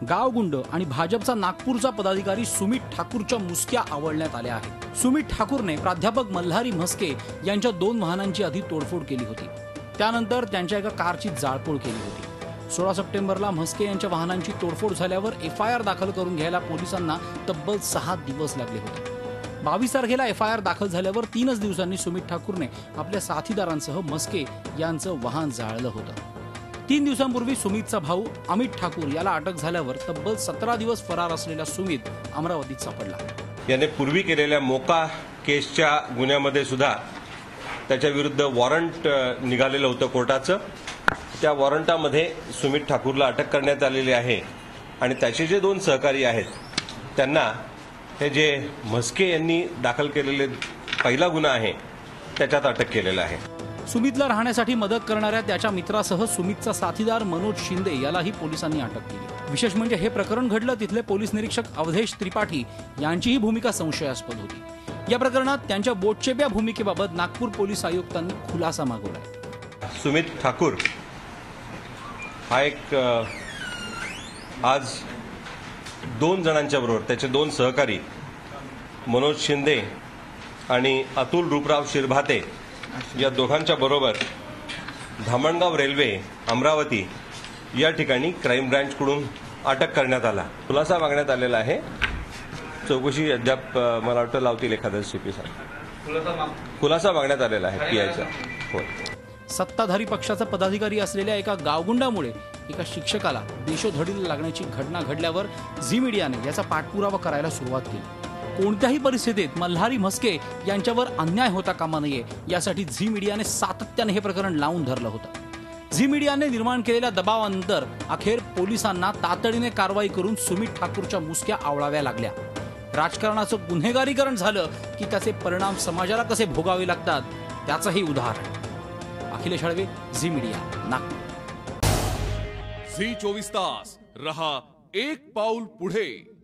गावगुंड आणि भाजपचा नागपूरचा पदाधिकारी सुमित ठाकूरच्या मुसक्या आवळण्यात आल्या आहेत। सुमित ठाकूरने प्राध्यापक मल्हारी म्हस्के यांच्या 2 वाहनांची आधी तोडफोड केली होती, त्यानंतर त्यांच्या एका कारची जाळपोळ केली होती। 16 सप्टेंबरला म्हस्के यांच्या वाहनांची तोडफोड झाल्यावर FIR दाखल करून घ्यायला पोलिसांना तब्बल 6 दिवस लागले होते। 22 तारखेला FIR दाखल झाल्यावर 3च दिवसांनी सुमित ठाकूरने आपल्या साथीदारांसह म्हस्के यांचं वाहन जाळलं होतं। 3 दिवसांपूर्वी सुमितचा भाऊ अमित ठाकूर याला अटक झाल्यावर तब्बल 17 दिवस फरार असलेला सुमित अमरावतीत सापडला। याने पूर्वी केलेल्या मोका केसच्या गुन्ह्यामध्ये सुद्धा त्याच्या विरुद्ध वॉरंट निघालेलं होतं कोर्टाचं। त्या वॉरंटामध्ये सुमित ठाकूरला अटक करण्यात आलेली आहे आणि त्याचे जे 2 सहकारी आहेत त्यांना हे जे म्हस्के यांनी दाखल केलेले पहिला गुन्हा आहे त्याच्यात अटक केलेला आहे। सुमितला राहण्यासाठी मदत करणाऱ्या त्याच्या मित्रासह सुमितचा साथीदार मनोज शिंदे यालाही पोलिसांनी अटक केली। विशेष म्हणजे हे प्रकरण घडलं तिथले पोलीस निरीक्षक अवधेश त्रिपाठी यांचीही भूमिका संशयास्पद होती। या प्रकरणात त्यांच्या बोटचेप्या भूमिकेबाबत नागपूर पोलीस आयुक्तांनी खुलासा मागवला। सुमित ठाकूर हा एक आज 2 जणांच्या बरोबर त्याचे 2 सहकारी मनोज शिंदे आणि अतुल रूपराव शिरभाते या दोघांच्या बरोबर धामणगाव रेल्वे अमरावती या ठिकाणी क्राईम ब्रांचकडून अटक करण्यात आला। खुलासा मागण्यात आलेला आहे। चौकशी अद्याप मला वाटतं लावतील एखाद्या CP साहेब। खुलासा मागण्यात आलेला आहे PIचा। होय। सत्ताधारी पक्षाचा पदाधिकारी असलेल्या एका गावगुंडामुळे एका शिक्षकाला देशोधडीला लागण्याची घटना घडल्यावर झी मीडियाने याचा पाठपुरावा करायला सुरुवात केली। कोणत्याही परिस्थितीत मल्हारी म्हस्के यांच्यावर अन्याय होता कामा नये यासाठी झी मीडियाने सातत्याने हे प्रकरण लावून धरलं होतं। झी मीडियाने निर्माण केलेल्या दबावानंतर अखेर पोलिसांना तातडीने कारवाई करून सुमित ठाकूरच्या मुसक्या आवळाव्या लागल्या। राजकारणाचं गुन्हेगारीकरण झालं की त्याचे परिणाम समाजाला कसे भोगावे लागतात त्याचंही उदाहरण। अखिलेश हळवे, झी मीडिया, नागपूर। झी 24 तास रहा एक पाऊल पुढे।